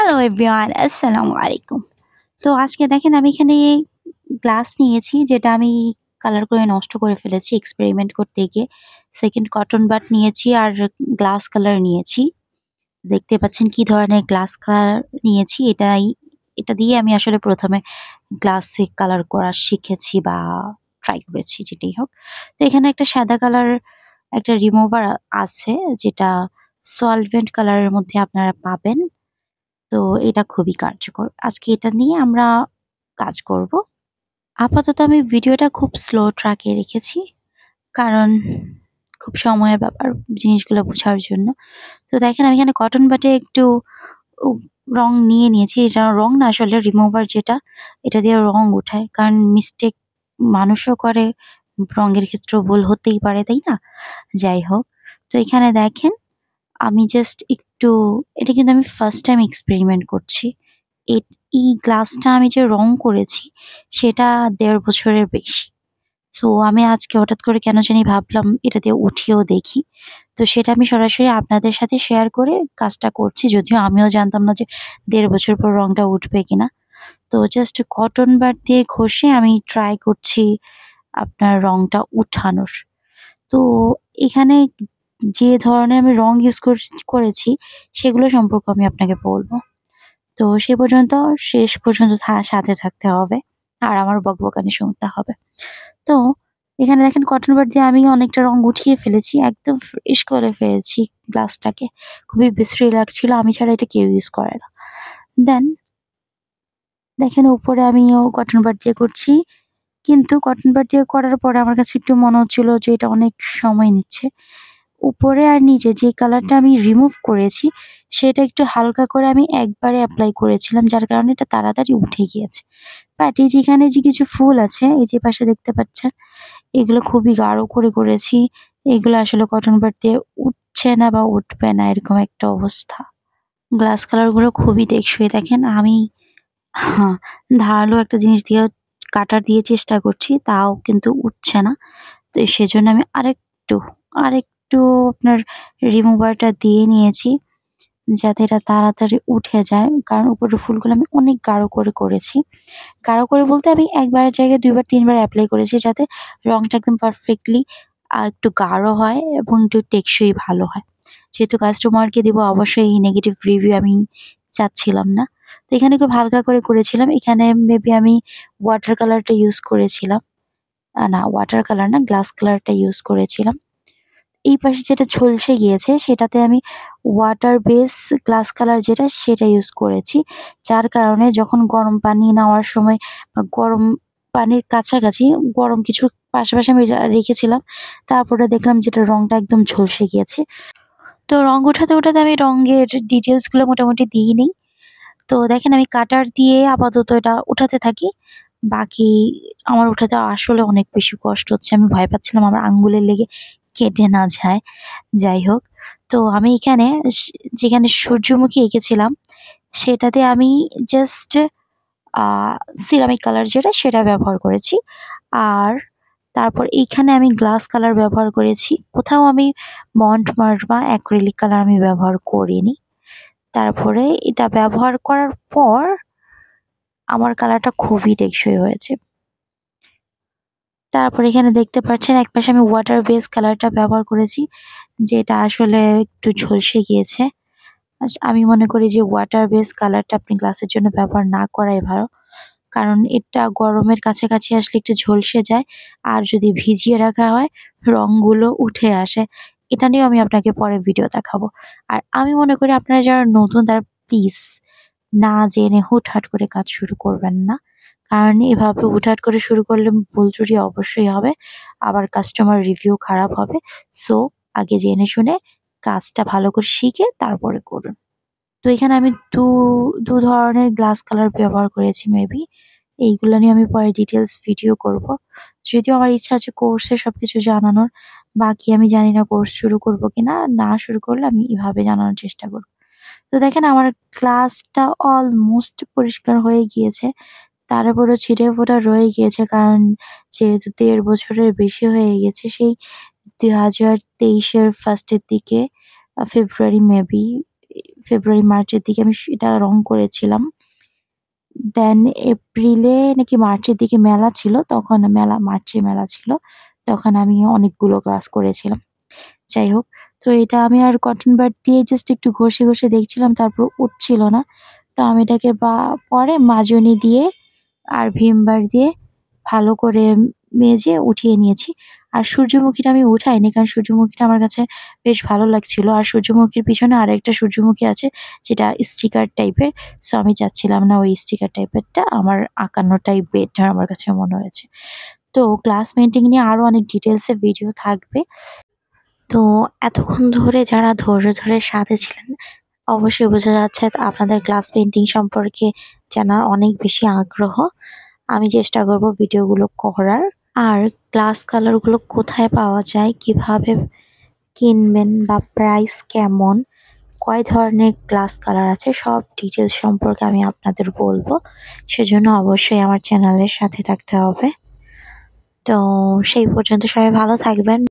Hello everyone, আসসালামু আলাইকুম। তো আজকে দেখেন আমি এখানে গ্লাস নিয়েছি যেটা আমি কালার করে নষ্ট করে ফেলেছি এক্সপেরিমেন্ট করতে গিয়ে। সেকেন্ড কটন বাড নিয়েছি আর গ্লাস কালার নিয়েছি। দেখতে পাচ্ছেন কি ধরনের গ্লাস কালার নিয়েছি। এটা দিয়ে আমি আসলে ১ম এ গ্লাসে কালার করা শিখেছি বা ট্রাই করেছি যেটাই হোক। তো এখানে একটা সাদা কালার একটা রিমুভার আছে যেটা সলভেন্ট কালারের মধ্যে আপনারা পাবেন। তো এটা খুবই কার্যকর। আজকে এটা নিয়ে আমরা কাজ করব। আপাতত আমি ভিডিওটা খুব স্লো ট্র্যাক এ রেখেছি। কারণ খুব সময়ের ব্যাপার জিনিসগুলো বোঝার জন্য। তো দেখেন আমি এখানে কটন বাটে একটু উ রং নিয়ে নিয়েছি। এটা রং না আসলে রিমুভার যেটা, এটা দিয়ে রং উঠায়। কারণ মিস্টেক মানুষও করে, রঙের ক্ষেত্রেও ভুল হতেই পারে, তাই না? যাই হোক। তো এখানে দেখেন আমি জাস্ট একটু এটা কিন্তু আমি ফার্স্ট টাইম এক্সপেরিমেন্ট করছি। এট এই গ্লাসটা আমি যে রং করেছি সেটা ১.৫ বছরের বেশি। সো আমি আজকে হঠাৎ করে কেন জানি ভাবলাম এটা দিয়ে উঠিয়েও দেখি। তো সেটা আমি সরাসরি আপনাদের সাথে শেয়ার করে কাজটা করছি। যদিও আমিও জানতাম না যে ১.৫ বছর পর রংটা উঠবে কিনা। তো জাস্ট কটন বাড দিয়ে ঘষে আমি ট্রাই করছি আপনার রংটা উঠানোর। তো এখানে যে ধরনের আমি রং ইউজ করেছি সেগুলো সম্পর্কে আমি আপনাকে বলব। তো সে পর্যন্ত শেষ পর্যন্ত সাথে থাকতে হবে। আর আমার বকবকানি শুনতে হবে। তো এখানে দেখেন কটন বাড দিয়ে আমি অনেকটা রং উঠিয়ে ফেলেছি। একদম ফ্রেশ করে ফেলেছি গ্লাসটাকে। খুবই বিশ্রী লাগছিল। আমি ছাড়া এটা কেউ ইউজ করে না। দেন দেখেন উপরে আমিও কটন বাড দিয়ে করছি। কিন্তু কটন বাড দিয়ে করার পরে আমার কাছে একটু মনে হচ্ছিল যে এটা অনেক সময় নিচ্ছে। উপরে আর নিচে যে কালারটা আমি রিমুভ করেছি সেটা একটু হালকা করে আমি একবারে এপ্লাই করেছিলাম যার কারণে এটা তাড়াতাড়ি উঠে গিয়েছে। বাট এই যেখানে যে কিছু ফুল আছে এই যে পাশে দেখতে পাচ্ছেন এগুলো খুবই গাঢ় করে করেছি। এগুলো আসলে কটন বাড দিয়ে উঠছে না বা উঠবে না এরকম একটা অবস্থা। গ্লাস কালার গুলো খুবই টেকসই দেখেন আমি হ্যাঁ, ধারালো একটা জিনিস দিয়ে কাটার দিয়ে চেষ্টা করছি তাও কিন্তু উঠছে না। তো সেজন্য আমি আরেকটু আপনার রিমুভারটা দিয়ে নিয়েছি যাতে এটা তাড়াতাড়ি উঠে যায়। কারণ উপরের ফুলগুলো আমি অনেক গাঢ় করে করেছি। গাঢ় করে বলতে আমি একবারের জায়গায় ২ বার ৩ বার এপ্লাই করেছি যাতে রংটা একদম পারফেক্টলি একটু গাঢ় হয় এবং একটু টেকসই ভালো হয়। যেহেতু কাস্টমারকে দিব অবশ্যই এই নেগেটিভ রিভিউ আমি চাচ্ছিলাম না। তো এখানে খুব হালকা করে করেছিলাম। এখানে মেবি আমি ওয়াটার কালারটা ইউজ করেছিলাম। না ওয়াটার কালার না গ্লাস কালারটা ইউজ করেছিলাম। এই পাশে যেটা ঝলসে গিয়েছে সেটাতে আমি ওয়াটার বেস গ্লাস কালার যেটা সেটা ইউজ করেছি। যার কারণে যখন গরম পানি নেওয়ার সময় বা গরম পানির কাছাকাছি গরম কিছু পাশাপাশি আমি রেখেছিলাম। তারপরে দেখলাম যেটার রংটা একদম ঝলসে গিয়েছে। তো রং উঠাতে আমি রঙের ডিটেইলস গুলো মোটামুটি দিয়ে নিই। তো দেখেন আমি কাটার দিয়ে আপাতত এটা উঠাতে থাকি। বাকি আমার উঠাতে আসলে অনেক বেশি কষ্ট হচ্ছে। আমি ভয় পাচ্ছিলাম আমার আঙ্গুলে লেগে কেটে না যায়। যাই হোক, তো আমি এখানে যেখানে সূর্যমুখী এঁকেছিলাম সেটাতে আমি জাস্ট আ সিরামিক কালার যেটা সেটা ব্যবহার করেছি। আর তারপর এইখানে আমি গ্লাস কালার ব্যবহার করেছি। কোথাও আমি মন্ট মার্ক বা অ্যাক্রিলিক কালার আমি ব্যবহার করিনি। তারপরে এটা ব্যবহার করার পর আমার কালারটা খুবই টেকসই হয়েছে। তারপর এখানে দেখতে পাচ্ছেন একপাশে আমি ওয়াটার বেস কালারটা ব্যবহার করেছি। যেটা আসলে একটু ঝলসে গিয়েছে। আমি মনে করি যে ওয়াটার বেস কালারটা আপনি গ্লাসের জন্য ব্যবহার না করাই ভালো। কারণ এটা গরমের কাছাকাছি আসলে একটু ঝলসে যায়। আর যদি ভিজিয়ে রাখা হয় রংগুলো উঠে আসে। এটা নিয়েও আমি আপনাকে পরে ভিডিও দেখাবো। আর আমি মনে করি আপনারা যারা নতুন তারা প্লিজ না জেনে হুটহাট করে কাজ শুরু করবেন না। কারণ এভাবে হুটহাট করে শুরু করলে ভুল ত্রুটি অবশ্যই হবে। আবার কাস্টমার রিভিউ খারাপ হবে। সো আগে জেনে শুনে কাজটা ভালো করে শিখে তারপরে করুন। তো এখানে আমি দু ধরনের গ্লাস কালার ব্যবহার করেছি মেবি। এইগুলা নিয়ে আমি পরে ডিটেইলস ভিডিও করব। যদিও আমার ইচ্ছা আছে কোর্সে সবকিছু জানানোর। বাকি আমি জানি না কোর্স শুরু করব কিনা। না শুরু করলে আমি এভাবে জানানোর চেষ্টা করব। তো দেখেন আমার গ্লাসটা অলমোস্ট পরিষ্কার হয়ে গিয়েছে। তার উপরেও ছিটে-ফোঁটা রয়ে গিয়েছে কারণ যেহেতু ১.৫ বছরের বেশি হয়ে গেছে সেই ২০২৩ এর ফার্স্ট এর দিকে ফেব্রুয়ারি মেবি ফেব্রুয়ারি মার্চের দিকে আমি এটা রং করেছিলাম। দেন এপ্রিলে নাকি মার্চের দিকে মেলা ছিল। তখন মার্চে মেলা ছিল। তখন আমি অনেকগুলো ক্লাস করেছিলাম। যাই হোক, তো এটা আমি আর কটন বাড দিয়ে জাস্ট একটু ঘষে, ঘষে দেখছিলাম তারপর উঠছিল না। তো আমি এটাকে পরে মাজনি দিয়ে আর ভিম বার দিয়ে ভালো করে মেজে উঠিয়ে নিয়েছি। আর সূর্যমুখীটা আমি উঠাইনি কারণ সূর্যমুখীটা আমার কাছে বেশ ভালো লাগছিল। আর সূর্যমুখীর পিছনে আরেকটা সূর্যমুখী আছে যেটা স্টিকার টাইপের। সো আমি চাচ্ছিলাম না ওই স্টিকার টাইপেরটা আমার আঁকানোটাই বেটার আমার কাছে মনে হয়েছে। তো গ্লাস পেইন্টিং নিয়ে আরো অনেক ডিটেইলস এ ভিডিও থাকবে। তো এতক্ষণ ধরে যারা ধৈর্য ধরে সাথে ছিলেন, অবশ্যই বোঝা যাচ্ছে আপনাদের গ্লাস পেইন্টিং সম্পর্কে জানার অনেক বেশি আগ্রহ। আমি চেষ্টা করব ভিডিওগুলো করার। আর গ্লাস কালার গুলো কোথায় পাওয়া যায়, কিভাবে কিনবেন বা প্রাইস কেমন, কয় ধরনের গ্লাস কালার আছে সব ডিটেইলস সম্পর্কে আমি আপনাদের বলবো। সেজন্য অবশ্যই আমার চ্যানেলের সাথে থাকতে হবে। তো সেই পর্যন্ত সবাই ভালো থাকবেন।